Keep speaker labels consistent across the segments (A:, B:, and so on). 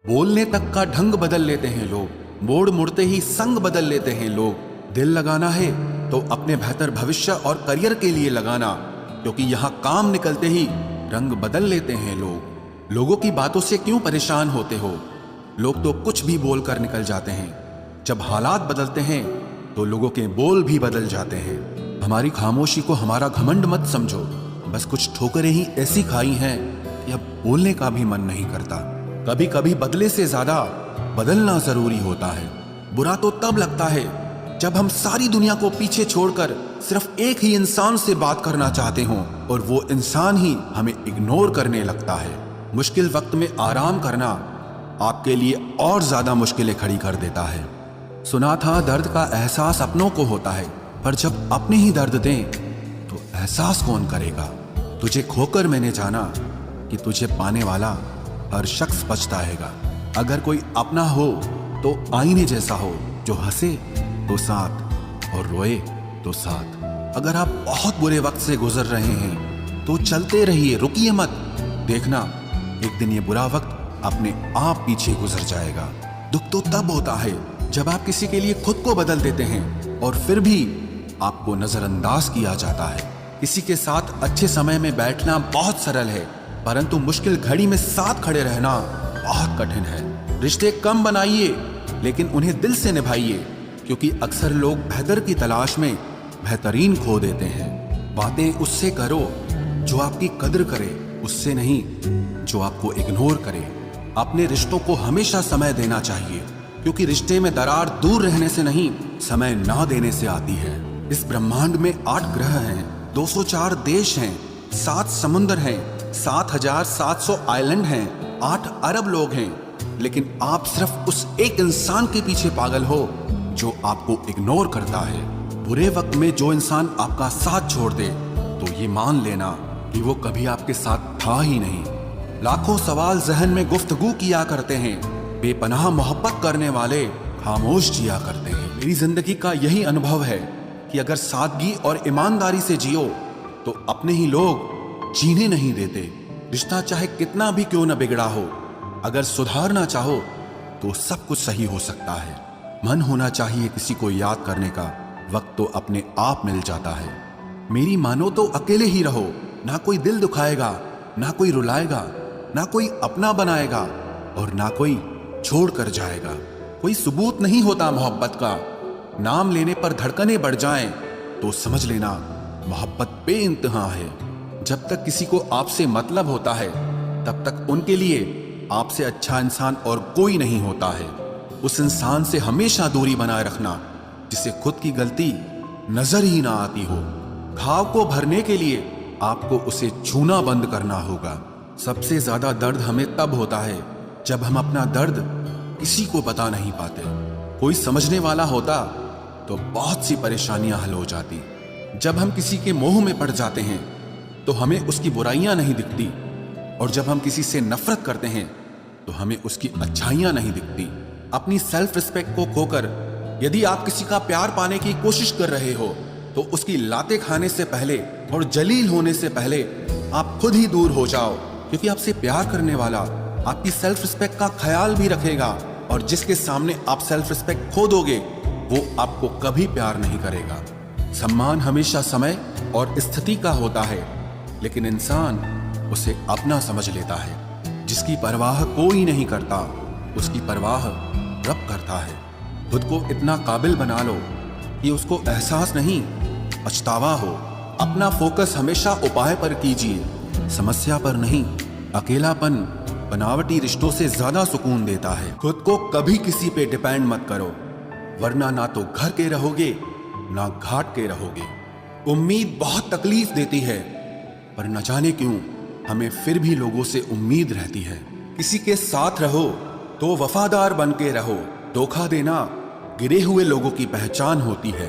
A: बोलने तक का ढंग बदल लेते हैं लोग, मोड़ मुड़ते ही संग बदल लेते हैं लोग। दिल लगाना है तो अपने बेहतर भविष्य और करियर के लिए लगाना, क्योंकि यहाँ काम निकलते ही रंग बदल लेते हैं लोग। लोगों की बातों से क्यों परेशान होते हो? लोग तो कुछ भी बोलकर निकल जाते हैं। जब हालात बदलते हैं तो लोगों के बोल भी बदल जाते हैं। हमारी खामोशी को हमारा घमंड मत समझो, बस कुछ ठोकरें ही ऐसी खाई हैं कि अब बोलने का भी मन नहीं करता। कभी कभी बदले से ज्यादा बदलना जरूरी होता है। बुरा तो तब लगता है जब हम सारी दुनिया को पीछे छोड़कर सिर्फ एक ही इंसान से बात करना चाहते हों और वो इंसान ही हमें इग्नोर करने लगता है। मुश्किल वक्त में आराम करना आपके लिए और ज्यादा मुश्किलें खड़ी कर देता है। सुना था दर्द का एहसास अपनों को होता है, पर जब अपने ही दर्द दें तो एहसास कौन करेगा? तुझे खोकर मैंने जाना कि तुझे पाने वाला हर शख्स पछताएगा। अगर कोई अपना हो तो आईने जैसा हो, जो हंसे तो साथ और रोए तो साथ। अगर आप बहुत बुरे वक्त से गुजर रहे हैं तो चलते रहिए, रुकिए मत। देखना एक दिन ये बुरा वक्त अपने आप पीछे गुजर जाएगा। दुख तो तब होता है जब आप किसी के लिए खुद को बदल देते हैं और फिर भी आपको नजरअंदाज किया जाता है। किसी के साथ अच्छे समय में बैठना बहुत सरल है, परंतु मुश्किल घड़ी में साथ खड़े रहना बहुत कठिन है। रिश्ते कम बनाइए लेकिन उन्हें दिल से निभाइए, क्योंकि अक्सर लोग बेहतर की तलाश में बेहतरीन खो देते हैं। बातें उससे करो जो आपकी कद्र करे, उससे नहीं जो आपको इग्नोर करे। अपने रिश्तों को हमेशा समय देना चाहिए, क्योंकि रिश्ते में दरार दूर रहने से नहीं, समय ना देने से आती है। इस ब्रह्मांड में 8 ग्रह हैं, 204 देश हैं, 7 समुद्र हैं, 7,700 आइलैंड हैं, 8 अरब लोग हैं, लेकिन आप सिर्फ उस एक इंसान के पीछे पागल हो जो आपको इग्नोर करता है। बुरे वक्त में जो इंसान आपका साथ छोड़ दे तो ये मान लेना कि वो कभी आपके साथ था ही नहीं। लाखों सवाल जहन में गुफ्तगू किया करते हैं, बेपनाह मोहब्बत करने वाले खामोश जिया करते हैं। मेरी जिंदगी का यही अनुभव है कि अगर सादगी और ईमानदारी से जियो तो अपने ही लोग जीने नहीं देते। रिश्ता चाहे कितना भी क्यों न बिगड़ा हो, अगर सुधारना चाहो तो सब कुछ सही हो सकता है। मन होना चाहिए किसी को याद करने का, वक्त तो अपने आप मिल जाता है। मेरी मानो तो अकेले ही रहो, ना कोई दिल दुखाएगा, ना कोई रुलाएगा, ना कोई अपना बनाएगा और ना कोई छोड़ कर जाएगा। कोई सबूत नहीं होता मोहब्बत का, नाम लेने पर धड़कनें बढ़ जाएं तो समझ लेना मोहब्बत बेइंतहा है। जब तक किसी को आपसे मतलब होता है तब तक उनके लिए आपसे अच्छा इंसान और कोई नहीं होता है। उस इंसान से हमेशा दूरी बनाए रखना जिसे खुद की गलती नजर ही ना आती हो। घाव को भरने के लिए आपको उसे छूना बंद करना होगा। सबसे ज्यादा दर्द हमें तब होता है जब हम अपना दर्द किसी को बता नहीं पाते। कोई समझने वाला होता तो बहुत सी परेशानियां हल हो जाती। जब हम किसी के मोह में पड़ जाते हैं तो हमें उसकी बुराइयां नहीं दिखती, और जब हम किसी से नफरत करते हैं तो हमें उसकी अच्छाइयां नहीं दिखती। अपनी सेल्फ रिस्पेक्ट को खोकर यदि आप किसी का प्यार पाने की कोशिश कर रहे हो तो उसकी लातें खाने से पहले और जलील होने से पहले आप खुद ही दूर हो जाओ, क्योंकि आपसे प्यार करने वाला आपकी सेल्फ रिस्पेक्ट का ख्याल भी रखेगा, और जिसके सामने आप सेल्फ रिस्पेक्ट खो दोगे वो आपको कभी प्यार नहीं करेगा। सम्मान हमेशा समय और स्थिति का होता है, लेकिन इंसान उसे अपना समझ लेता है। जिसकी परवाह कोई नहीं करता उसकी परवाह रब करता है। खुद को इतना काबिल बना लो कि उसको एहसास नहीं पछतावा हो। अपना फोकस हमेशा उपाय पर कीजिए, समस्या पर नहीं। अकेलापन बनावटी रिश्तों से ज्यादा सुकून देता है। खुद को कभी किसी पे डिपेंड मत करो, वरना ना तो घर के रहोगे ना घाट के रहोगे। उम्मीद बहुत तकलीफ देती है, पर न जाने क्यों हमें फिर भी लोगों से उम्मीद रहती है। किसी के साथ रहो तो वफादार बन के रहो। धोखा देना गिरे हुए लोगों की पहचान होती है।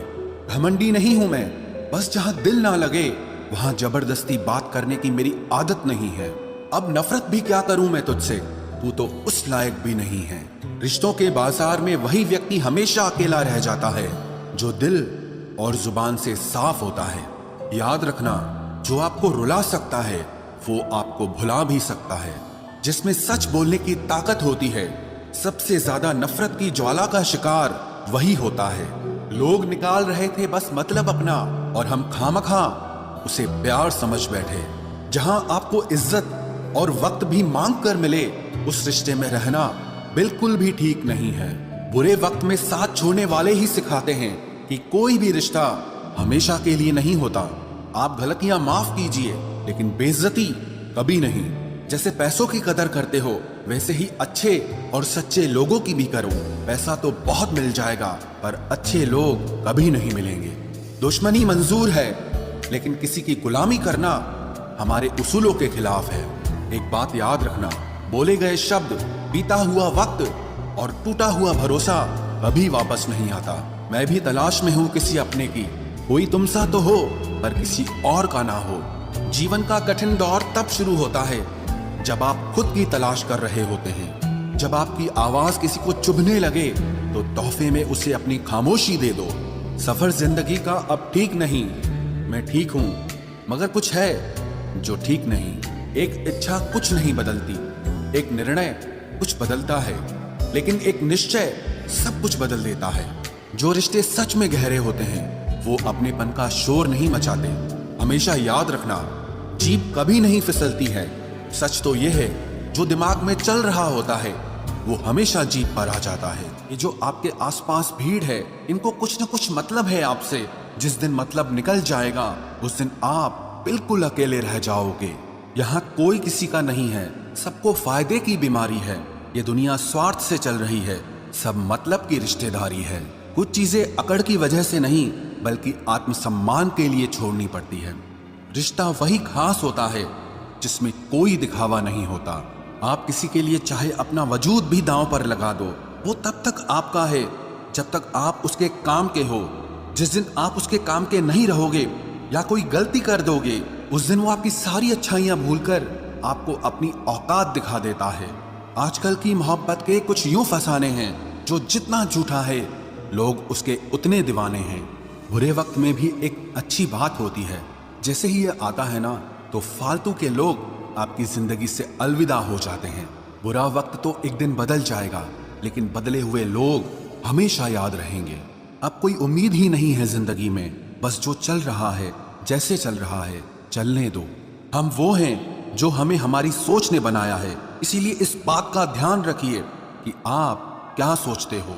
A: घमंडी नहीं हूं मैं, बस जहां दिल ना लगे वहां जबरदस्ती बात करने की मेरी आदत नहीं है। अब नफरत भी क्या करूं मैं तुझसे, तू तो उस लायक भी नहीं है। रिश्तों के बाजार में वही व्यक्ति हमेशा अकेला रह जाता है जो दिल और जुबान से साफ होता है। याद रखना, जो आपको रुला सकता है वो आपको भुला भी सकता है। जिसमें सच बोलने की ताकत होती है, सबसे ज्यादा नफरत की ज्वाला का शिकार वही होता है। लोग निकाल रहे थे बस मतलब अपना, और हम खामखा उसे प्यार समझ बैठे। जहां आपको इज्जत और वक्त भी मांग कर मिले, उस रिश्ते में रहना बिल्कुल भी ठीक नहीं है। बुरे वक्त में साथ छोड़ने वाले ही सिखाते हैं कि कोई भी रिश्ता हमेशा के लिए नहीं होता। आप गलतियां माफ कीजिए, लेकिन बेइज्जती कभी नहीं। जैसे पैसों की कदर करते हो, वैसे ही अच्छे और सच्चे लोगों की भी करो। पैसा तो बहुत मिल जाएगा, पर अच्छे लोग कभी नहीं मिलेंगे। दुश्मनी मंजूर है, लेकिन किसी की गुलामी करना हमारे उसूलों के खिलाफ है। एक बात याद रखना, बोले गए शब्द, बीता हुआ वक्त और टूटा हुआ भरोसा कभी वापस नहीं आता। मैं भी तलाश में हूं किसी अपने की, कोई तुम सा तो हो पर किसी और का ना हो। जीवन का कठिन दौर तब शुरू होता है जब आप खुद की तलाश कर रहे होते हैं। जब आपकी आवाज किसी को चुभने लगे तो तोहफे में उसे अपनी खामोशी दे दो। सफर जिंदगी का अब ठीक नहीं, मैं ठीक हूं, मगर कुछ है जो ठीक नहीं। एक इच्छा कुछ नहीं बदलती, एक निर्णय कुछ बदलता है, लेकिन एक निश्चय सब कुछ बदल देता है। जो रिश्ते सच में गहरे होते हैं वो अपनेपन का शोर नहीं मचाते। हमेशा याद रखना, जीप कभी नहीं फिसलती है। सच तो यह है, जो दिमाग में चल रहा होता है वो हमेशा जीप पर आ जाता है। ये जो आपके आसपास भीड़ है, इनको कुछ न कुछ मतलब है आपसे। जिस दिन मतलब निकल जाएगा, उस दिन आप बिल्कुल अकेले रह जाओगे। यहाँ कोई किसी का नहीं है, सबको फायदे की बीमारी है। ये दुनिया स्वार्थ से चल रही है, सब मतलब की रिश्तेदारी है। कुछ चीजें अकड़ की वजह से नहीं, बल्कि आत्मसम्मान के लिए छोड़नी पड़ती है। रिश्ता वही खास होता है जिसमें कोई दिखावा नहीं होता। आप किसी के लिए चाहे अपना वजूद भी दांव पर लगा दो, वो तब तक आपका है जब तक आप उसके काम के हो। जिस दिन आप उसके काम के नहीं रहोगे या कोई गलती कर दोगे, उस दिन वो आपकी सारी अच्छाइयां भूलकर आपको अपनी औकात दिखा देता है। आजकल की मोहब्बत के कुछ यूं फसाने हैं, जो जितना झूठा है लोग उसके उतने दीवाने हैं। बुरे वक्त में भी एक अच्छी बात होती है, जैसे ही ये आता है ना, तो फालतू के लोग आपकी जिंदगी से अलविदा हो जाते हैं। बुरा वक्त तो एक दिन बदल जाएगा, लेकिन बदले हुए लोग हमेशा याद रहेंगे। अब कोई उम्मीद ही नहीं है जिंदगी में, बस जो चल रहा है, जैसे चल रहा है चलने दो। हम वो हैं जो हमें हमारी सोच ने बनाया है, इसीलिए इस बात का ध्यान रखिए कि आप क्या सोचते हो।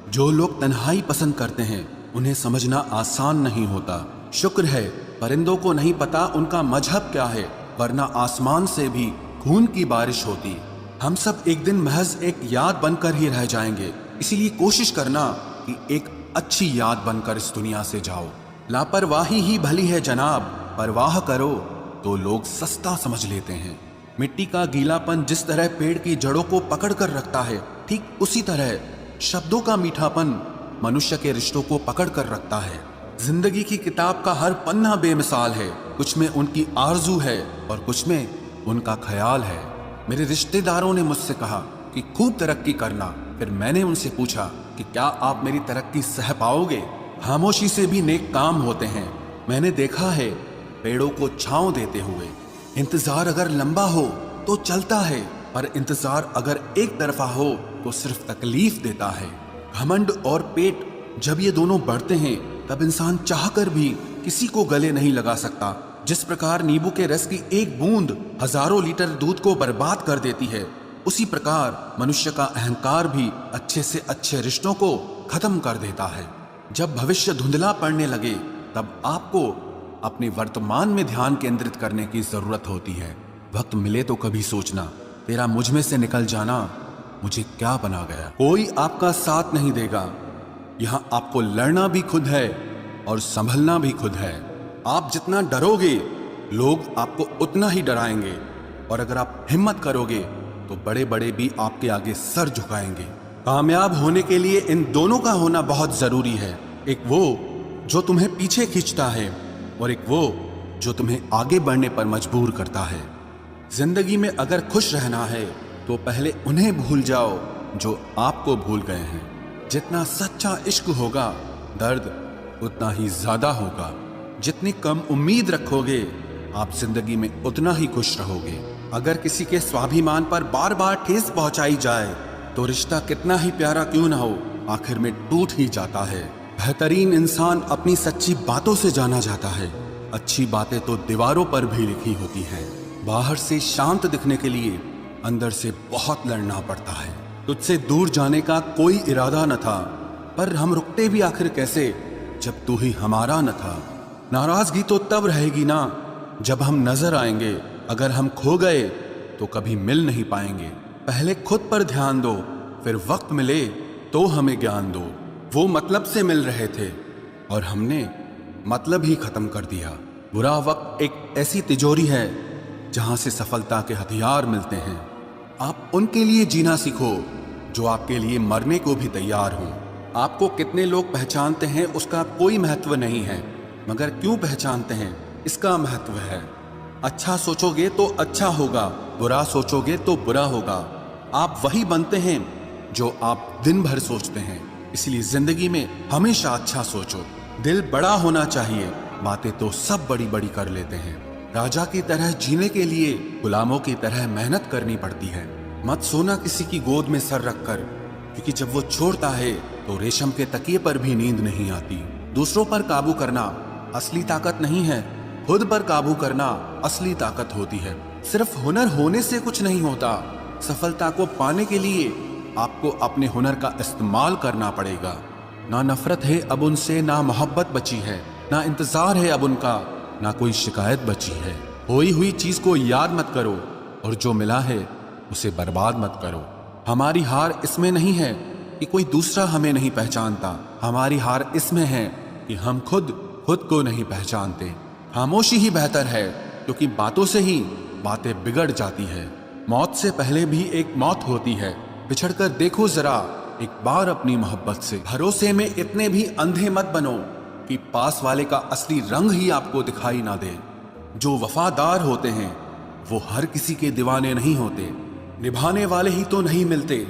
A: जो लोग तन्हाई पसंद करते हैं, उन्हें समझना आसान नहीं होता। शुक्र है परिंदों को नहीं पता उनका मजहब क्या है, वरना आसमान से भी खून की बारिश होती। हम सब एक दिन महज एक याद बनकर ही रह जाएंगे, इसीलिए कोशिश करना कि एक अच्छी याद बनकर इस दुनिया से जाओ। लापरवाही ही भली है जनाब, परवाह करो तो लोग सस्ता समझ लेते हैं। मिट्टी का गीलापन जिस तरह पेड़ की जड़ों को पकड़ कर रखता है, ठीक उसी तरह शब्दों का मीठापन मनुष्य के रिश्तों को पकड़ कर रखता है। जिंदगी की किताब का हर पन्ना बेमिसाल है, कुछ में उनकी आरजू है और कुछ में उनका ख्याल है। मेरे रिश्तेदारों ने मुझसे कहा कि खूब तरक्की करना, फिर मैंने उनसे पूछा कि क्या आप मेरी तरक्की सह पाओगे। खामोशी से भी नेक काम होते हैं, मैंने देखा है पेड़ों को छांव देते हुए। इंतजार अगर लंबा हो तो चलता है, पर इंतजार अगर एक तरफा हो तो सिर्फ तकलीफ देता है। घमंड और पेट जब ये दोनों बढ़ते हैं, तब इंसान चाहकर भी किसी को गले नहीं लगा सकता। जिस प्रकार नींबू के रस की एक बूंद हजारों लीटर दूध को बर्बाद कर देती है, उसी प्रकार मनुष्य का अहंकार भी अच्छे से अच्छे रिश्तों को खत्म कर देता है। जब भविष्य धुंधला पड़ने लगे, तब आपको अपने वर्तमान में ध्यान केंद्रित करने की जरूरत होती है। वक्त मिले तो कभी सोचना, तेरा मुझ में से निकल जाना मुझे क्या बना गया। कोई आपका साथ नहीं देगा, यहाँ आपको लड़ना भी खुद है और संभलना भी खुद है। आप जितना डरोगे, लोग आपको उतना ही डराएंगे, और अगर आप हिम्मत करोगे तो बड़े बड़े भी आपके आगे सर झुकाएंगे। कामयाब होने के लिए इन दोनों का होना बहुत जरूरी है, एक वो जो तुम्हें पीछे खींचता है और एक वो जो तुम्हें आगे बढ़ने पर मजबूर करता है। जिंदगी में अगर खुश रहना है तो पहले उन्हें भूल जाओ जो आपको भूल गए हैं। जितना सच्चा इश्क होगा, दर्द उतना ही ज्यादा होगा। जितनी कम उम्मीद रखोगे, आप जिंदगी में उतना ही खुश रहोगे। अगर किसी के स्वाभिमान पर बार बार ठेस पहुंचाई जाए तो रिश्ता कितना ही प्यारा क्यों ना हो, आखिर में टूट ही जाता है। बेहतरीन इंसान अपनी सच्ची बातों से जाना जाता है। अच्छी बातें तो दीवारों पर भी लिखी होती हैं। बाहर से शांत दिखने के लिए अंदर से बहुत लड़ना पड़ता है। तुझसे दूर जाने का कोई इरादा न था, पर हम रुकते भी आखिर कैसे जब तू ही हमारा न था। नाराजगी तो तब रहेगी ना जब हम नजर आएंगे, अगर हम खो गए तो कभी मिल नहीं पाएंगे। पहले खुद पर ध्यान दो, फिर वक्त मिले तो हमें ज्ञान दो। वो मतलब से मिल रहे थे और हमने मतलब ही खत्म कर दिया। बुरा वक्त एक ऐसी तिजोरी है जहां से सफलता के हथियार मिलते हैं। आप उनके लिए जीना सीखो जो आपके लिए मरने को भी तैयार हों। आपको कितने लोग पहचानते हैं उसका कोई महत्व नहीं है, मगर क्यों पहचानते हैं इसका महत्व है। अच्छा सोचोगे तो अच्छा होगा, बुरा सोचोगे तो बुरा होगा। आप वही बनते हैं जो आप दिन भर सोचते हैं। इसलिए जिंदगी में हमेशा अच्छा सोचो। दिल बड़ा होना चाहिए, बातें तो सब बड़ी बड़ी कर लेते हैं। राजा की तरह जीने के लिए गुलामों की तरह मेहनत करनी पड़ती है। मत सोना किसी की गोद में सर रखकर, क्योंकि जब वो छोड़ता है तो रेशम के तकिए पर भी नींद नहीं आती। दूसरों पर काबू करना असली ताकत नहीं है, खुद पर काबू करना असली ताकत होती है। सिर्फ हुनर होने से कुछ नहीं होता। सफलता को पाने के लिए आपको अपने हुनर का इस्तेमाल करना पड़ेगा। ना नफरत है अब उनसे, ना मोहब्बत बची है, ना इंतजार है अब उनका, ना कोई शिकायत बची है। खोई हुई चीज को याद मत करो और जो मिला है उसे बर्बाद मत करो। हमारी हार इसमें नहीं है कि कोई दूसरा हमें नहीं पहचानता, हमारी हार इसमें है कि हम खुद को नहीं पहचानते। खामोशी ही बेहतर है, क्योंकि बातों से ही बातें बिगड़ जाती है। मौत से पहले भी एक मौत होती है। बिछड़कर देखो जरा एक बार अपनी मोहब्बत से। भरोसे में इतने भी अंधे मत बनो कि पास वाले का असली रंग ही आपको दिखाई ना दे। जो वफादार होते हैं वो हर किसी के दीवाने नहीं होते। निभाने वाले ही तो नहीं मिलते,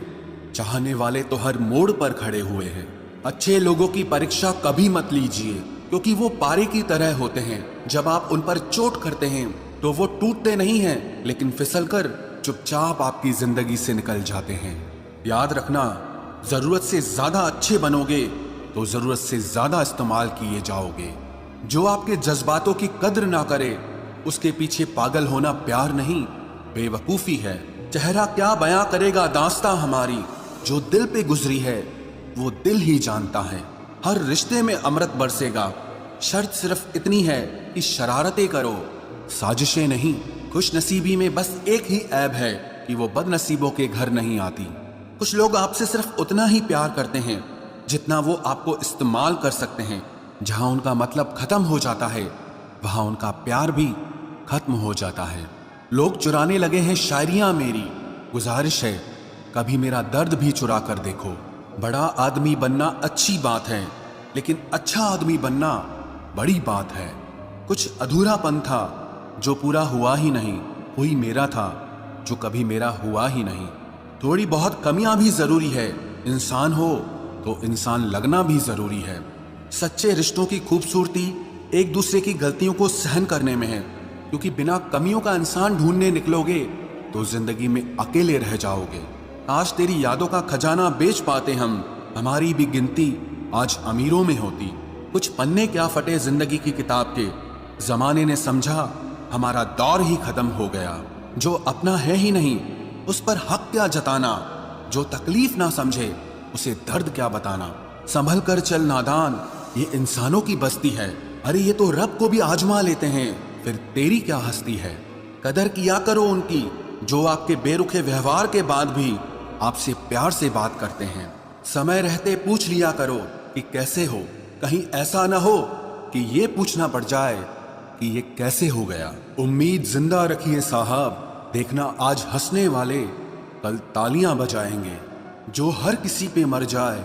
A: चाहने वाले तो हर मोड़ पर खड़े हुए हैं। अच्छे लोगों की परीक्षा कभी मत लीजिए, क्योंकि वो पारे की तरह होते हैं। जब आप उन पर चोट करते हैं तो वो टूटते नहीं हैं, लेकिन फिसलकर चुपचाप आपकी जिंदगी से निकल जाते हैं। याद रखना, जरूरत से ज्यादा अच्छे बनोगे तो जरूरत से ज्यादा इस्तेमाल किए जाओगे। जो आपके जज्बातों की कद्र ना करे उसके पीछे पागल होना प्यार नहीं, बेवकूफी है। चेहरा क्या बयां करेगा दास्तां हमारी, जो दिल पे गुजरी है वो दिल ही जानता है। हर रिश्ते में अमृत बरसेगा, शर्त सिर्फ इतनी है कि शरारतें करो, साजिशें नहीं। खुश नसीबी में बस एक ही ऐब है कि वो बदनसीबों के घर नहीं आती। कुछ लोग आपसे सिर्फ उतना ही प्यार करते हैं जितना वो आपको इस्तेमाल कर सकते हैं। जहां उनका मतलब खत्म हो जाता है वहां उनका प्यार भी खत्म हो जाता है। लोग चुराने लगे हैं शायरियां मेरी, गुजारिश है कभी मेरा दर्द भी चुरा कर देखो। बड़ा आदमी बनना अच्छी बात है, लेकिन अच्छा आदमी बनना बड़ी बात है। कुछ अधूरापन था जो पूरा हुआ ही नहीं, कोई मेरा था जो कभी मेरा हुआ ही नहीं। थोड़ी बहुत कमियां भी जरूरी है, इंसान हो तो इंसान लगना भी जरूरी है। सच्चे रिश्तों की खूबसूरती एक दूसरे की गलतियों को सहन करने में है, क्योंकि बिना कमियों का इंसान ढूंढने निकलोगे तो जिंदगी में अकेले रह जाओगे। आज तेरी यादों का खजाना बेच पाते हम, हमारी भी गिनती आज अमीरों में होती। कुछ पन्ने क्या फटे जिंदगी की किताब के, जमाने ने समझा हमारा दौर ही खत्म हो गया। जो अपना है ही नहीं उस पर हक क्या जताना, जो तकलीफ ना समझे उसे दर्द क्या बताना। संभल कर चल नादान, ये इंसानों की बस्ती है। अरे ये तो रब को भी आजमा लेते हैं, फिर तेरी क्या हस्ती है। कदर किया करो उनकी जो आपके बेरुखे व्यवहार के बाद भी आपसे प्यार से बात करते हैं। समय रहते पूछ लिया करो कि कैसे हो, कहीं ऐसा ना हो कि ये पूछना पड़ जाए कि ये कैसे हो गया। उम्मीद जिंदा रखिए साहब, देखना आज हंसने वाले कल तालियां बजाएंगे। जो हर किसी पे मर जाए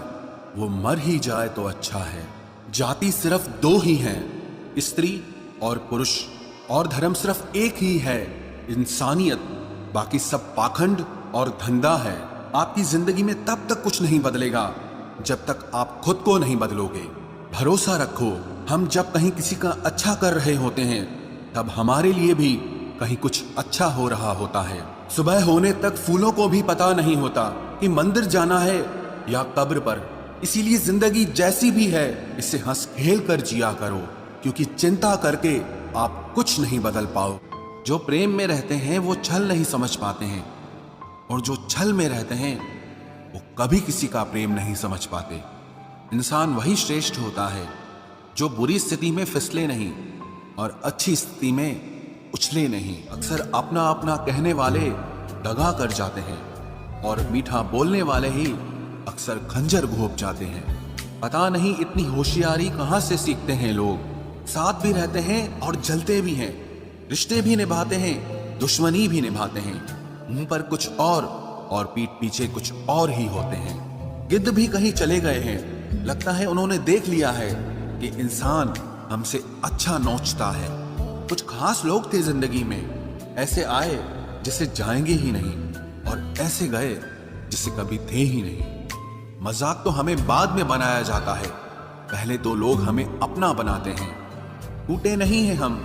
A: वो मर ही जाए तो अच्छा है। जाति सिर्फ दो ही हैं, स्त्री और पुरुष, और धर्म सिर्फ एक ही है, इंसानियत। बाकी सब पाखंड और धंधा है। आपकी जिंदगी में तब तक कुछ नहीं बदलेगा जब तक आप खुद को नहीं बदलोगे। भरोसा रखो, हम जब कहीं किसी का अच्छा कर रहे होते हैं तब हमारे लिए भी कहीं कुछ अच्छा हो रहा होता है। सुबह होने तक फूलों को भी पता नहीं होता कि मंदिर जाना है या कब्र पर। इसीलिए जिंदगी जैसी भी है इसे हंस खेल कर जिया करो, क्योंकि चिंता करके आप कुछ नहीं बदल पाओ। जो प्रेम में रहते हैं वो छल नहीं समझ पाते हैं, और जो छल में रहते हैं वो कभी किसी का प्रेम नहीं समझ पाते। इंसान वही श्रेष्ठ होता है जो बुरी स्थिति में फिसले नहीं और अच्छी स्थिति में उछले नहीं। अक्सर अपना अपना कहने वाले दगा कर जाते हैं, और मीठा बोलने वाले ही अक्सर खंजर घोंप जाते हैं। पता नहीं इतनी होशियारी कहां से सीखते हैं लोग। साथ भी रहते हैं और जलते भी हैं, रिश्ते भी निभाते हैं, दुश्मनी भी निभाते हैं। मुंह पर कुछ और पीठ पीछे कुछ और ही होते हैं। गिद्ध भी कहीं चले गए हैं, लगता है उन्होंने देख लिया है कि इंसान हमसे अच्छा नोचता है। कुछ खास लोग थे जिंदगी में, ऐसे आए जिसे जाएंगे ही नहीं, और ऐसे गए जिसे कभी थे ही नहीं। मजाक तो हमें बाद में बनाया जाता है, पहले तो लोग हमें अपना बनाते हैं। टूटे नहीं हैं हम,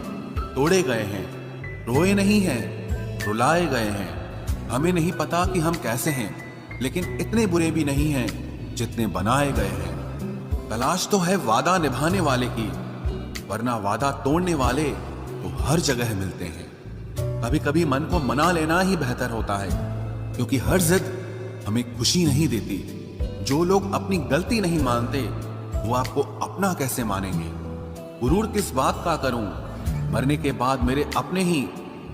A: तोड़े गए हैं, रोए नहीं हैं, रुलाए गए हैं। हमें नहीं पता कि हम कैसे हैं, लेकिन इतने बुरे भी नहीं हैं जितने बनाए गए हैं। तलाश तो है वादा निभाने वाले की, वरना वादा तोड़ने वाले तो हर जगह मिलते हैं। कभी कभी मन को मना लेना ही बेहतर होता है, क्योंकि हर जिद हमें खुशी नहीं देती। जो लोग अपनी गलती नहीं मानते वो आपको अपना कैसे मानेंगे। गुरूर किस बात का करूं, मरने के बाद मेरे अपने ही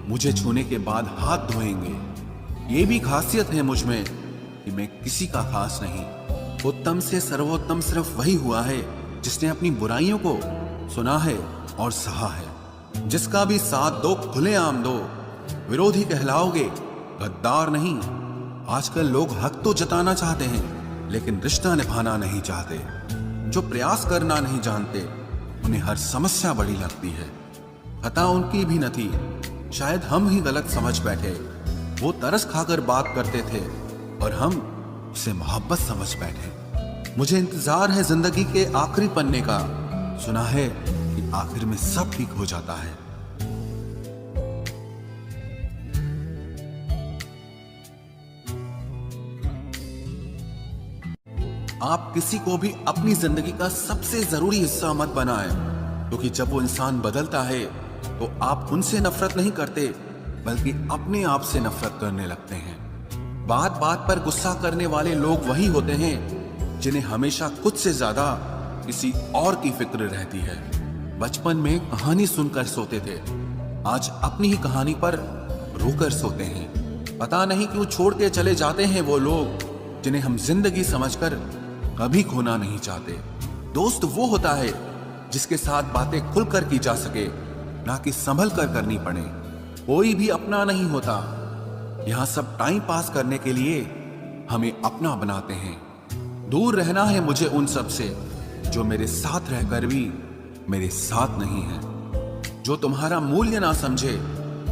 A: मुझे छूने के बाद हाथ धोएंगे। ये भी खासियत है मुझ में कि मैं किसी का खास नहीं। उत्तम से सर्वोत्तम सिर्फ वही हुआ है जिसने अपनी बुराइयों को सुना है और सहा है। जिसका भी साथ दो खुलेआम दो, विरोधी कहलाओगे, गद्दार नहीं। आजकल लोग हक तो जताना चाहते हैं, लेकिन रिश्ता निभाना नहीं चाहते। जो प्रयास करना नहीं जानते उन्हें हर समस्या बड़ी लगती है। खता उनकी भी न थी, शायद हम ही गलत समझ बैठे। वो तरस खाकर बात करते थे और हम उसे मोहब्बत समझ बैठे। मुझे इंतजार है जिंदगी के आखिरी पन्ने का, सुना है कि आखिर में सब ठीक हो जाता है। आप किसी को भी अपनी जिंदगी का सबसे जरूरी हिस्सा मत बनाएं, क्योंकि जब वो इंसान बदलता है तो आप उनसे नफरत नहीं करते, बल्कि अपने आप से नफरत करने लगते हैं। बात बात पर गुस्सा करने वाले लोग वही होते हैं जिन्हें हमेशा खुद से ज्यादा किसी और की फिक्र रहती है। बचपन में कहानी सुनकर सोते थे, आज अपनी ही कहानी पर रोकर सोते हैं। पता नहीं क्यों छोड़ के चले जाते हैं वो लोग जिन्हें हम जिंदगी समझकर कभी खोना नहीं चाहते। दोस्त वो होता है जिसके साथ बातें खुलकर की जा सके, ना कि संभल कर करनी पड़े। कोई भी अपना नहीं होता, यहां सब टाइम पास करने के लिए हमें अपना बनाते हैं। दूर रहना है मुझे उन सब से जो मेरे साथ रहकर भी मेरे साथ नहीं है। जो तुम्हारा मूल्य ना समझे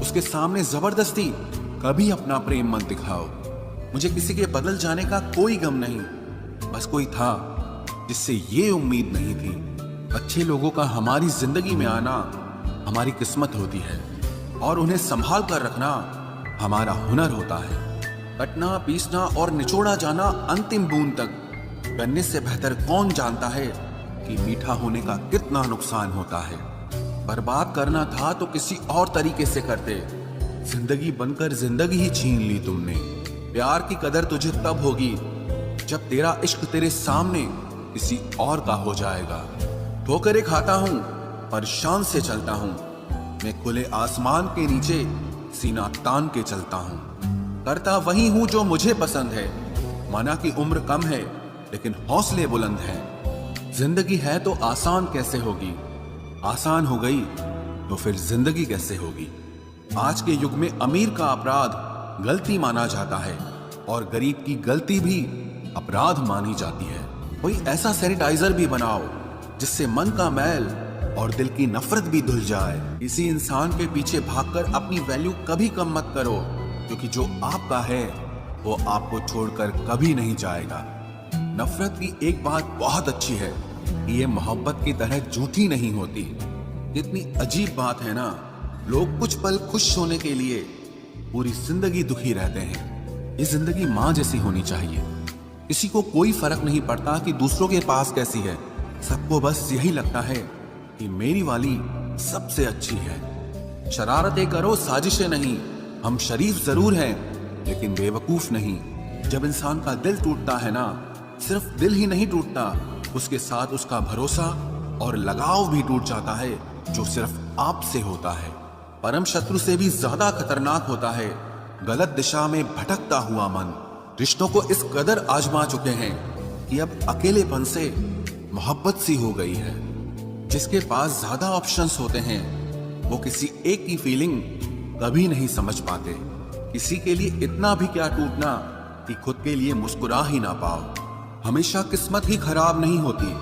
A: उसके सामने जबरदस्ती कभी अपना प्रेम मत दिखाओ। मुझे किसी के बदल जाने का कोई गम नहीं, बस कोई था जिससे ये उम्मीद नहीं थी। अच्छे लोगों का हमारी जिंदगी में आना हमारी किस्मत होती है, और उन्हें संभाल कर रखना हमारा हुनर होता है। कटना, पीसना और निचोड़ा जाना अंतिम बूंद तक करने से बेहतर कौन जानता है कि मीठा होने का कितना नुकसान होता है। बर्बाद करना था तो किसी और तरीके से करते, जिंदगी बनकर जिंदगी ही छीन ली तुमने। प्यार की कदर तुझे तब होगी जब तेरा इश्क तेरे सामने किसी और का हो जाएगा। ठोकरें खाता हूं पर शान से चलता हूं, मैं खुले आसमान के नीचे सीना तान के चलता हूं। करता वही हूं जो मुझे पसंद है, माना कि उम्र कम है लेकिन हौसले बुलंद हैं। जिंदगी है तो आसान कैसे होगी, आसान हो गई तो फिर जिंदगी कैसे होगी। आज के युग में अमीर का अपराध गलती माना जाता है और गरीब की गलती भी अपराध मानी जाती है। कोई ऐसा सैनिटाइजर भी बनाओ जिससे मन का मैल और दिल की नफरत भी धुल जाए। इसी इंसान के पीछे भागकर अपनी वैल्यू कभी कम मत करो, क्योंकि जो आपका है वो आपको छोड़कर कभी नहीं जाएगा। नफरत की एक बात बहुत अच्छी है कि ये मोहब्बत की तरह झूठी नहीं होती। कितनी अजीब बात है ना लोग कुछ पल खुश होने के लिए पूरी जिंदगी दुखी रहते हैं। ये जिंदगी माँ जैसी होनी चाहिए। किसी को कोई फर्क नहीं पड़ता कि दूसरों के पास कैसी है। सबको बस यही लगता है कि मेरी वाली सबसे अच्छी है। शरारतें करो, साजिशें नहीं। हम शरीफ जरूर हैं लेकिन बेवकूफ नहीं। जब इंसान का दिल टूटता है ना, सिर्फ दिल ही नहीं टूटता, उसके साथ उसका भरोसा और लगाव भी टूट जाता है, जो सिर्फ आपसे होता है। परम शत्रु से भी ज्यादा खतरनाक होता है गलत दिशा में भटकता हुआ मन। रिश्तों को इस कदर आजमा चुके हैं कि अब अकेलेपन से मोहब्बत सी हो गई है। जिसके पास ज्यादा ऑप्शंस होते हैं वो किसी एक की फीलिंग कभी नहीं समझ पाते। किसी के लिए इतना भी क्या टूटना कि खुद के लिए मुस्कुरा ही ना पाओ। हमेशा किस्मत ही खराब नहीं होती,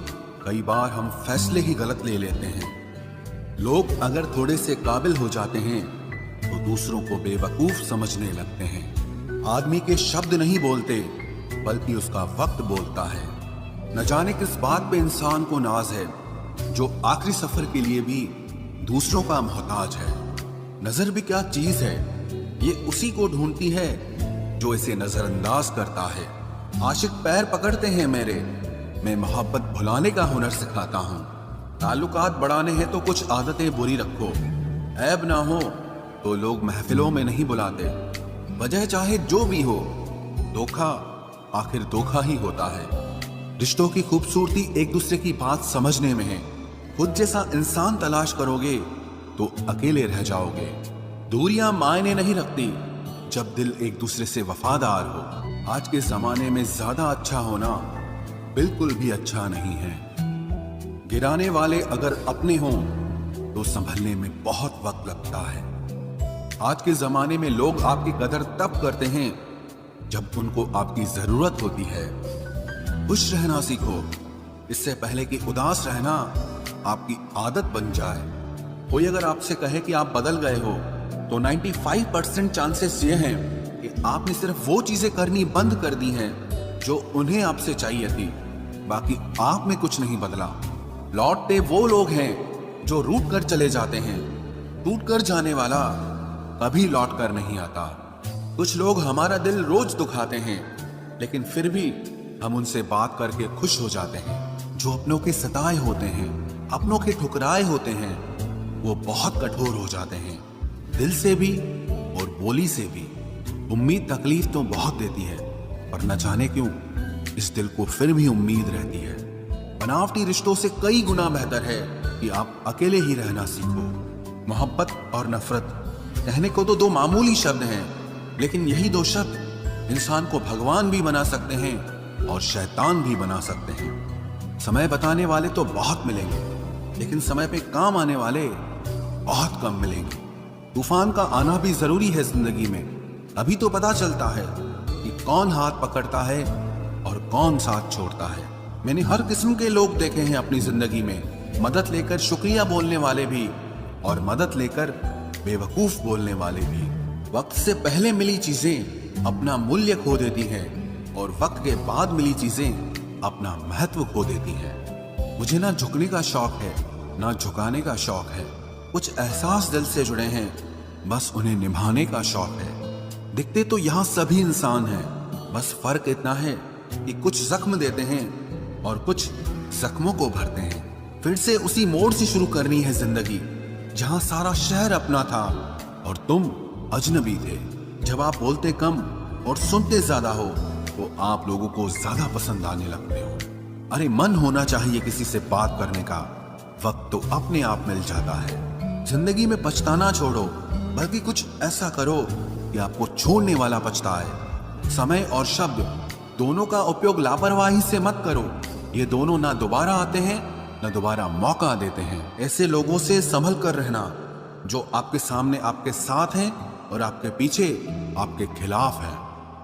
A: कई बार हम फैसले ही गलत ले लेते हैं। लोग अगर थोड़े से काबिल हो जाते हैं तो दूसरों को बेवकूफ समझने लगते हैं। आदमी के शब्द नहीं बोलते बल्कि उसका वक्त बोलता है। न जाने किस बात पे इंसान को नाज है, जो आखिरी सफर के लिए भी दूसरों का मोहताज है। नजर भी क्या चीज है, ये उसी को ढूंढती है जो इसे नजरअंदाज करता है। आशिक पैर पकड़ते हैं मेरे, मैं मोहब्बत भुलाने का हुनर सिखाता हूँ। ताल्लुकात बढ़ाने हैं तो कुछ आदतें बुरी रखो। ऐब ना हो तो लोग महफिलों में नहीं बुलाते। वजह चाहे जो भी हो, धोखा आखिर धोखा ही होता है। रिश्तों की खूबसूरती एक दूसरे की बात समझने में है। खुद जैसा इंसान तलाश करोगे तो अकेले रह जाओगे। दूरियां मायने नहीं रखती जब दिल एक दूसरे से वफादार हो। आज के जमाने में ज्यादा अच्छा होना बिल्कुल भी अच्छा नहीं है। गिराने वाले अगर अपने हों तो संभलने में बहुत वक्त लगता है। आज के जमाने में लोग आपकी कदर तब करते हैं जब उनको आपकी जरूरत होती है। खुश रहना सीखो, इससे पहले कि उदास रहना आपकी आदत बन जाए। कोई अगर आपसे कहे कि आप बदल गए हो तो 95% चांसेस ये हैं कि आपने सिर्फ वो चीजें करनी बंद कर दी हैं जो उन्हें आपसे चाहिए थी। बाकी आप में कुछ नहीं बदला। लौटते वो लोग हैं जो रूठ कर चले जाते हैं। टूट कर जाने वाला कभी लौट कर नहीं आता। कुछ लोग हमारा दिल रोज दुखाते हैं लेकिन फिर भी हम उनसे बात करके खुश हो जाते हैं। जो अपनों के सताए होते हैं, अपनों के ठुकराए होते हैं, वो बहुत कठोर हो जाते हैं, दिल से भी और बोली से भी। उम्मीद तकलीफ तो बहुत देती है, पर न जाने क्यों इस दिल को फिर भी उम्मीद रहती है। बनावटी रिश्तों से कई गुना बेहतर है कि आप अकेले ही रहना सीखो। मोहब्बत और नफरत कहने को तो दो मामूली शब्द हैं, लेकिन यही दो शब्द इंसान को भगवान भी बना सकते हैं और शैतान भी बना सकते हैं। समय बताने वाले तो बहुत मिलेंगे, लेकिन समय पे काम आने वाले बहुत कम मिलेंगे। तूफान का आना भी जरूरी है जिंदगी में, अभी तो पता चलता है कि कौन हाथ पकड़ता है और कौन साथ छोड़ता है। मैंने हर किस्म के लोग देखे हैं अपनी जिंदगी में, मदद लेकर शुक्रिया बोलने वाले भी और मदद लेकर बेवकूफ बोलने वाले भी। वक्त से पहले मिली चीजें अपना मूल्य खो देती हैं और वक्त के बाद मिली चीजें अपना महत्व खो देती हैं। मुझे ना झुकने का शौक है ना झुकाने का शौक है। कुछ एहसास दिल से जुड़े हैं, बस उन्हें निभाने का शौक है। दिखते तो यहाँ सभी इंसान हैं, बस फर्क इतना है कि कुछ जख्म देते हैं और कुछ जख्मों को भरते हैं। फिर से उसी मोड़ से शुरू करनी है जिंदगी जहां सारा शहर अपना था और तुम अजनबी थे। जब आप बोलते कम और सुनते ज्यादा हो तो आप लोगों को ज्यादा पसंद आने लगते हो। अरे मन होना चाहिए किसी से बात करने का, वक्त तो अपने आप मिल जाता है। जिंदगी में पछताना छोड़ो, बल्कि कुछ ऐसा करो कि आपको छोड़ने वाला पछताए। समय और शब्द दोनों का उपयोग लापरवाही से मत करो। ये दोनों ना दोबारा आते हैं ना दोबारा मौका देते हैं। ऐसे लोगों से संभल कर रहना जो आपके सामने आपके साथ हैं और आपके पीछे आपके खिलाफ हैं।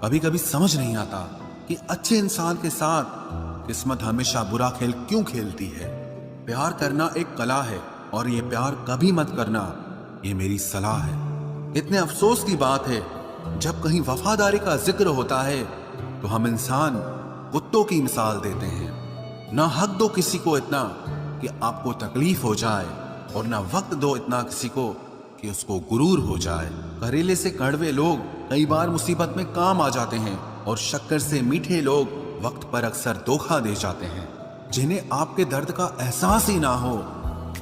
A: कभी कभी समझ नहीं आता कि अच्छे इंसान के साथ किस्मत हमेशा बुरा खेल क्यों खेलती है। प्यार करना एक कला है और ये प्यार कभी मत करना, ये मेरी सलाह है। इतने अफसोस की बात है जब कहीं वफादारी का जिक्र होता है तो हम इंसान कुत्तों की मिसाल देते हैं। ना हक दो किसी को इतना कि आपको तकलीफ हो जाए और ना वक्त दो इतना किसी को कि उसको गुरूर हो जाए। करेले से कड़वे लोग कई बार मुसीबत में काम आ जाते हैं और शक्कर से मीठे लोग वक्त पर अक्सर धोखा दे जाते हैं। जिन्हें आपके दर्द का एहसास ही ना हो,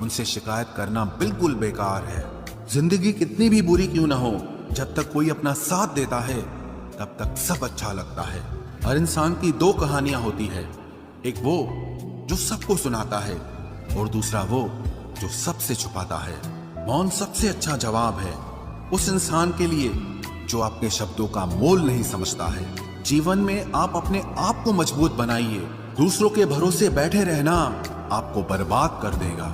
A: उनसे शिकायत करना बिल्कुल बेकार है। जिंदगी कितनी भी बुरी क्यों ना हो, जब तक कोई अपना साथ देता है तब तक सब अच्छा लगता है। हर इंसान की दो कहानियां होती है, एक वो जो सबको सुनाता है और दूसरा वो जो सबसे छुपाता है। मौन सबसे अच्छा जवाब है उस इंसान के लिए जो आपके शब्दों का मोल नहीं समझता है। जीवन में आप अपने आप को मजबूत बनाइए। दूसरों के भरोसे बैठे रहना आपको बर्बाद कर देगा।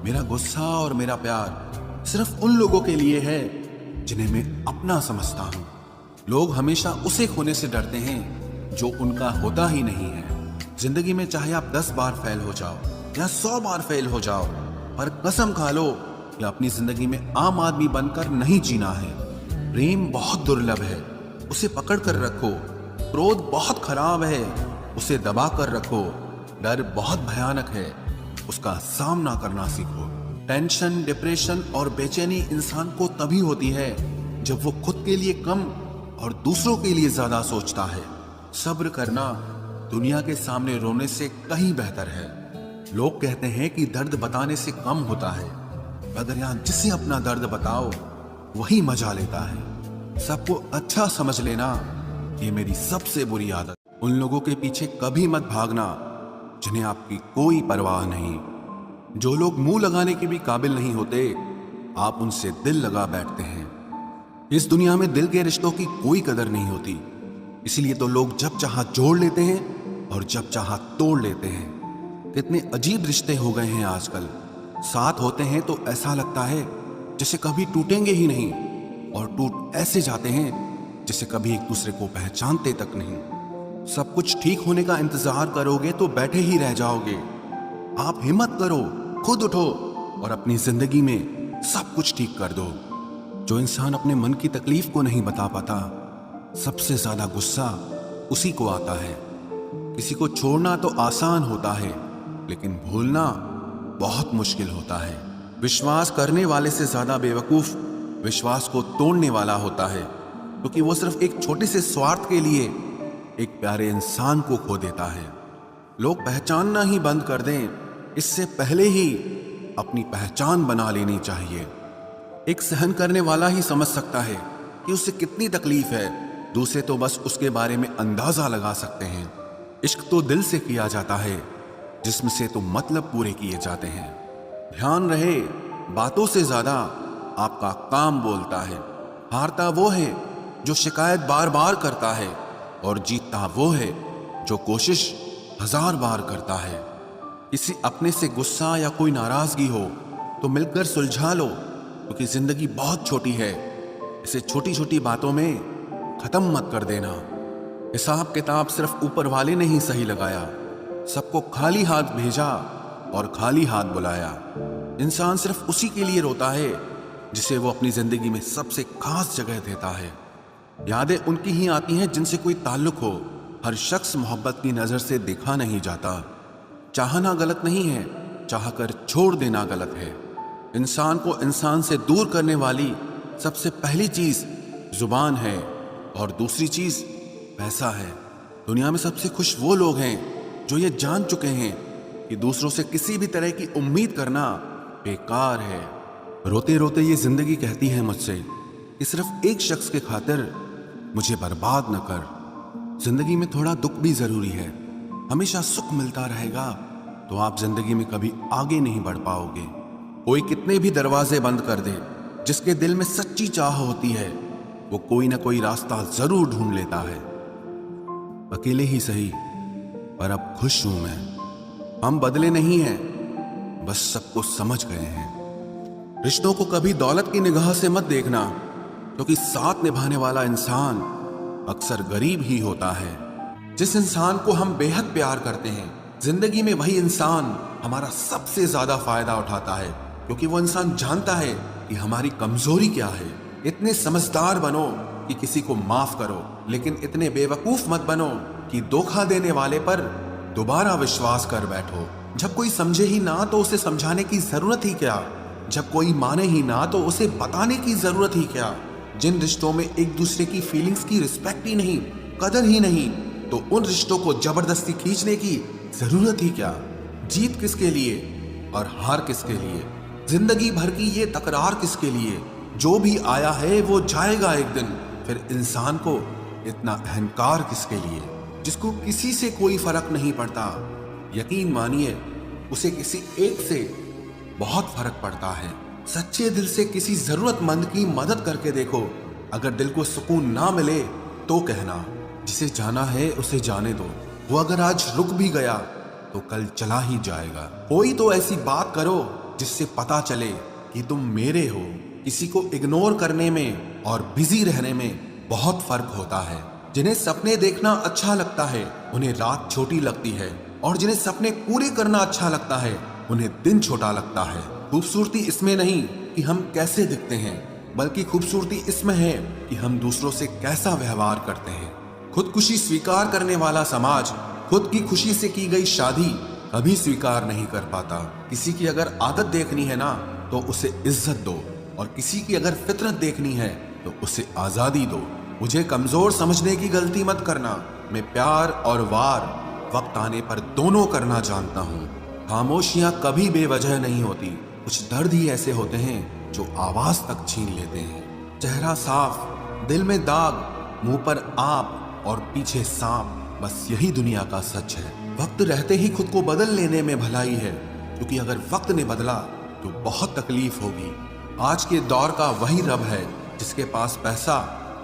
A: मेरा गुस्सा और मेरा प्यार सिर्फ उन लोगों के लिए है जिन्हें मैं अपना समझता हूँ। लोग हमेशा उसे खोने से डरते हैं जो उनका होता ही नहीं है। जिंदगी में चाहे आप 10 बार फेल हो जाओ या 100 बार फेल हो जाओ, पर कसम खा लो कि अपनी जिंदगी में आम आदमी बनकर नहीं जीना है। प्रेम बहुत दुर्लभ है, उसे पकड़ कर रखो। क्रोध बहुत खराब है, उसे दबा कर रखो। डर बहुत भयानक है, उसका सामना करना सीखो। टेंशन, डिप्रेशन और बेचैनी इंसान को तभी होती है जब वो खुद के लिए कम और दूसरों के लिए ज्यादा सोचता है। सब्र करना दुनिया के सामने रोने से कहीं बेहतर है। लोग कहते हैं कि दर्द बताने से कम होता है, मगर यहां जिसे अपना दर्द बताओ वही मजा लेता है। सबको अच्छा समझ लेना ये मेरी सबसे बुरी आदत। उन लोगों के पीछे कभी मत भागना जिन्हें आपकी कोई परवाह नहीं। जो लोग मुंह लगाने के भी काबिल नहीं होते, आप उनसे दिल लगा बैठते हैं। इस दुनिया में दिल के रिश्तों की कोई कदर नहीं होती, इसलिए तो लोग जब चाहा जोड़ लेते हैं और जब चाहा तोड़ लेते हैं। कितने अजीब रिश्ते हो गए हैं आजकल। साथ होते हैं तो ऐसा लगता है जैसे कभी टूटेंगे ही नहीं, और टूट ऐसे जाते हैं जैसे कभी एक दूसरे को पहचानते तक नहीं। सब कुछ ठीक होने का इंतजार करोगे तो बैठे ही रह जाओगे। आप हिम्मत करो, खुद उठो और अपनी जिंदगी में सब कुछ ठीक कर दो। जो इंसान अपने मन की तकलीफ को नहीं बता पाता, सबसे ज्यादा गुस्सा उसी को आता है। किसी को छोड़ना तो आसान होता है, लेकिन भूलना बहुत मुश्किल होता है। विश्वास करने वाले से ज्यादा बेवकूफ विश्वास को तोड़ने वाला होता है, क्योंकि वो सिर्फ एक छोटे से स्वार्थ के लिए एक प्यारे इंसान को खो देता है। लोग पहचानना ही बंद कर दें, इससे पहले ही अपनी पहचान बना लेनी चाहिए। एक सहन करने वाला ही समझ सकता है कि उसे कितनी तकलीफ है, दूसरे तो बस उसके बारे में अंदाजा लगा सकते हैं। इश्क तो दिल से किया जाता है, जिस्म से तो मतलब पूरे किए जाते हैं। ध्यान रहे, बातों से ज्यादा आपका काम बोलता है। हारता वो है जो शिकायत बार बार करता है, और जीतता वो है जो कोशिश 1000 बार करता है। किसी अपने से गुस्सा या कोई नाराजगी हो तो मिलकर सुलझा लो, क्योंकि जिंदगी बहुत छोटी है। इसे छोटी छोटी बातों में खत्म मत कर देना। हिसाब किताब सिर्फ ऊपर वाले ने ही सही लगाया। सबको खाली हाथ भेजा और खाली हाथ बुलाया। इंसान सिर्फ उसी के लिए रोता है जिसे वो अपनी जिंदगी में सबसे खास जगह देता है। यादें उनकी ही आती हैं जिनसे कोई ताल्लुक हो। हर शख्स मोहब्बत की नजर से देखा नहीं जाता। चाहना गलत नहीं है, चाहकर छोड़ देना गलत है। इंसान को इंसान से दूर करने वाली सबसे पहली चीज जुबान है, और दूसरी चीज पैसा है। दुनिया में सबसे खुश वो लोग हैं जो ये जान चुके हैं कि दूसरों से किसी भी तरह की उम्मीद करना बेकार है। रोते रोते ये जिंदगी कहती है मुझसे कि सिर्फ एक शख्स के खातिर मुझे बर्बाद न कर। जिंदगी में थोड़ा दुख भी जरूरी है। हमेशा सुख मिलता रहेगा तो आप जिंदगी में कभी आगे नहीं बढ़ पाओगे। कोई कितने भी दरवाजे बंद कर दे, जिसके दिल में सच्ची चाह होती है वो कोई ना कोई रास्ता जरूर ढूंढ लेता है। अकेले ही सही, पर अब खुश हूं मैं। हम बदले नहीं हैं, बस सबको समझ गए हैं। रिश्तों को कभी दौलत की निगाह से मत देखना, क्योंकि साथ निभाने वाला इंसान अक्सर गरीब ही होता है। जिस इंसान को हम बेहद प्यार करते हैं, जिंदगी में वही इंसान हमारा सबसे ज्यादा फायदा उठाता है, क्योंकि वो इंसान जानता है कि हमारी कमजोरी क्या है। इतने समझदार बनो कि किसी को माफ करो, लेकिन इतने बेवकूफ मत बनो कि धोखा देने वाले पर दोबारा विश्वास कर बैठो। जब कोई समझे ही ना तो उसे समझाने की जरूरत ही क्या। जब कोई माने ही ना तो उसे बताने की जरूरत ही क्या। जिन रिश्तों में एक दूसरे की फीलिंग्स की रिस्पेक्ट ही नहीं, कदर ही नहीं, तो उन रिश्तों को जबरदस्ती खींचने की जरूरत ही क्या। जीत किसके लिए और हार किसके लिए, जिंदगी भर की ये तकरार किसके लिए। जो भी आया है वो जाएगा एक दिन, फिर इंसान को इतना अहंकार किसके लिए, जिसको किसी से कोई फर्क नहीं पड़ता। यकीन मानिए उसे किसी एक से बहुत फर्क पड़ता है। सच्चे दिल से किसी जरूरतमंद की मदद करके देखो। अगर दिल को सुकून ना मिले तो कहना, जिसे जाना है उसे जाने दो। वो अगर आज रुक भी गया तो कल चला ही जाएगा। कोई तो ऐसी बात करो जिससे पता चले कि तुम मेरे हो। किसी को इग्नोर करने में और बिजी रहने में बहुत फर्क होता है। जिन्हें सपने देखना अच्छा लगता है उन्हें रात छोटी लगती है, और जिन्हें सपने पूरे करना अच्छा लगता है उन्हें दिन छोटा लगता है। खूबसूरती इसमें नहीं कि हम कैसे दिखते हैं, बल्कि खूबसूरती इसमें है कि हम दूसरों से कैसा व्यवहार करते हैं। खुदकुशी स्वीकार करने वाला समाज खुद की खुशी से की गई शादी कभी स्वीकार नहीं कर पाता। किसी की अगर आदत देखनी है ना तो उसे इज्जत दो, और किसी की अगर फितरत देखनी है तो उसे आजादी दो। मुझे कमजोर समझने की गलती मत करना। मैं प्यार और वार वक्त आने पर दोनों करना जानता हूँ। खामोशियां कभी बेवजह नहीं होती। कुछ दर्द ही ऐसे होते हैं जो आवाज तक छीन लेते हैं। चेहरा साफ, दिल में दाग, मुंह पर आप और पीछे सांप, बस यही दुनिया का सच है। वक्त रहते ही खुद को बदल लेने में भलाई है, क्योंकि अगर वक्त ने बदला तो बहुत तकलीफ होगी। आज के दौर का वही रब है जिसके पास पैसा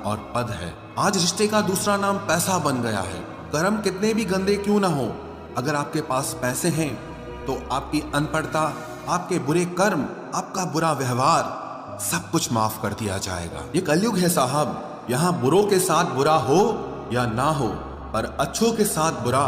A: और पद है। आज रिश्ते का दूसरा नाम पैसा बन गया है। कर्म कितने भी गंदे क्यों ना हो, अगर आपके पास पैसे हैं तो आपकी अनपढ़ता, आपके बुरे कर्म, आपका बुरा व्यवहार सब कुछ माफ कर दिया जाएगा। ये कलयुग है साहब, यहाँ बुरों के साथ बुरा हो या ना हो, पर अच्छों के साथ बुरा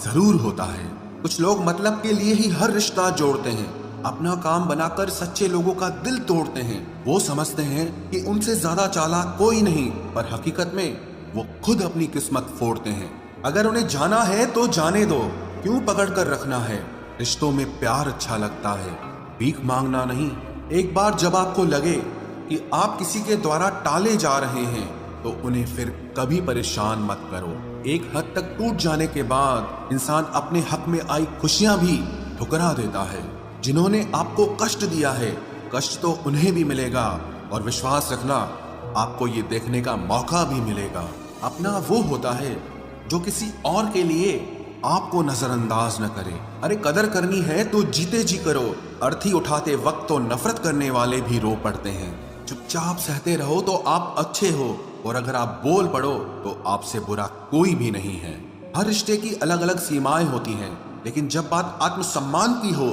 A: जरूर होता है। कुछ लोग मतलब के लिए ही हर रिश्ता जोड़ते हैं, अपना काम बनाकर सच्चे लोगों का दिल तोड़ते हैं। वो समझते हैं कि उनसे ज्यादा चालाक कोई नहीं, पर हकीकत में वो खुद अपनी किस्मत फोड़ते हैं। अगर उन्हें जाना है तो जाने दो, क्यों पकड़ कर रखना है। रिश्तों में प्यार अच्छा लगता है, भीख मांगना नहीं। एक बार जब आपको लगे कि आप किसी के द्वारा टाले जा रहे हैं तो उन्हें फिर कभी परेशान मत करो। एक हद तक टूट जाने के बाद इंसान अपने हक में आई खुशियां भी ठुकरा देता है। जिन्होंने आपको कष्ट दिया है, कष्ट तो उन्हें भी मिलेगा, और विश्वास रखना आपको ये देखने का मौका भी मिलेगा। अपना वो होता है जो किसी और के लिए आपको नजरअंदाज न करे। अरे कदर करनी है तो जीते जी करो। अर्थी उठाते वक्त तो नफरत करने वाले भी रो पड़ते हैं। चुपचाप सहते रहो तो आप अच्छे हो, और अगर आप बोल पड़ो तो आपसे बुरा कोई भी नहीं है। हर रिश्ते की अलग अलग सीमाएं होती हैं, लेकिन जब बात आत्मसम्मान की हो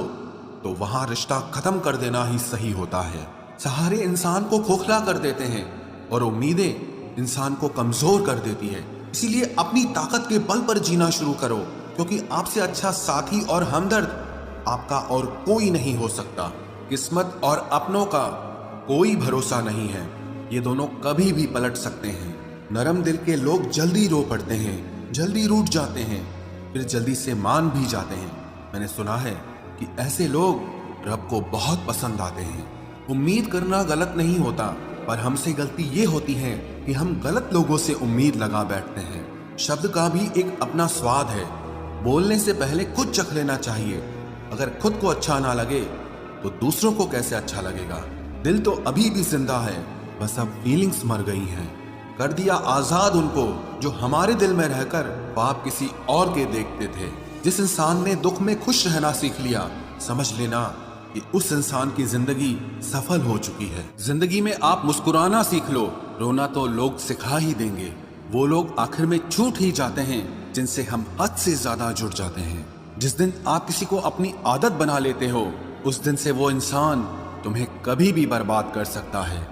A: तो वहां रिश्ता खत्म कर देना ही सही होता है। सहारे इंसान को खोखला कर देते हैं और उम्मीदें इंसान को कमजोर कर देती है। इसीलिए अपनी ताकत के बल पर जीना शुरू करो, क्योंकि आपसे अच्छा साथी और हमदर्द आपका और कोई नहीं हो सकता। किस्मत और अपनों का कोई भरोसा नहीं है, ये दोनों कभी भी पलट सकते हैं। नरम दिल के लोग जल्दी रो पड़ते हैं, जल्दी रूठ जाते हैं, फिर जल्दी से मान भी जाते हैं। मैंने सुना है कि ऐसे लोग रब को बहुत पसंद आते हैं। उम्मीद करना गलत नहीं होता, पर हमसे गलती ये होती है कि हम गलत लोगों से उम्मीद लगा बैठते हैं। शब्द का भी एक अपना स्वाद है, बोलने से पहले खुद चख लेना चाहिए। अगर खुद को अच्छा ना लगे तो दूसरों को कैसे अच्छा लगेगा। दिल तो अभी भी जिंदा है, बस अब फीलिंग्स मर गई हैं। कर दिया आजाद उनको जो हमारे दिल में रहकर पाप किसी और के देखते थे। जिस इंसान ने दुख में खुश रहना सीख लिया, समझ लेना कि उस इंसान की जिंदगी सफल हो चुकी है। जिंदगी में आप मुस्कुराना सीख लो, रोना तो लोग सिखा ही देंगे। वो लोग आखिर में छूट ही जाते हैं जिनसे हम हद से ज्यादा जुड़ जाते हैं। जिस दिन आप किसी को अपनी आदत बना लेते हो, उस दिन से वो इंसान तुम्हें कभी भी बर्बाद कर सकता है।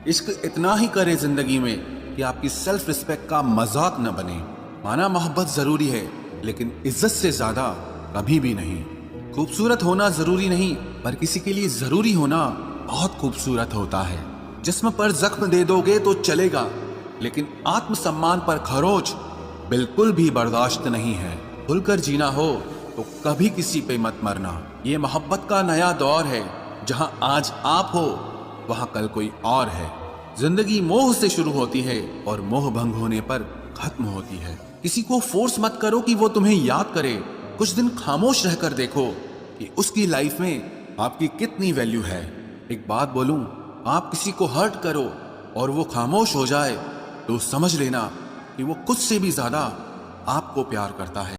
A: इश्क इतना ही करे जिंदगी में कि आपकी सेल्फ रिस्पेक्ट का मजाक न बने। माना मोहब्बत जरूरी है, लेकिन इज्जत से ज्यादा कभी भी नहीं। खूबसूरत होना जरूरी नहीं, पर किसी के लिए जरूरी होना बहुत खूबसूरत होता है। जिस्म पर जख्म दे दोगे तो चलेगा, लेकिन आत्मसम्मान पर खरोच बिल्कुल भी बर्दाश्त नहीं है। खुलकर जीना हो तो कभी किसी पे मत मरना। ये मोहब्बत का नया दौर है, जहां आज आप हो वहां कल कोई और है। जिंदगी मोह से शुरू होती है और मोह भंग होने पर खत्म होती है। किसी को फोर्स मत करो कि वो तुम्हें याद करे। कुछ दिन खामोश रहकर देखो कि उसकी लाइफ में आपकी कितनी वैल्यू है। एक बात बोलूं, आप किसी को हर्ट करो और वो खामोश हो जाए तो समझ लेना कि वो खुद से भी ज्यादा आपको प्यार करता है।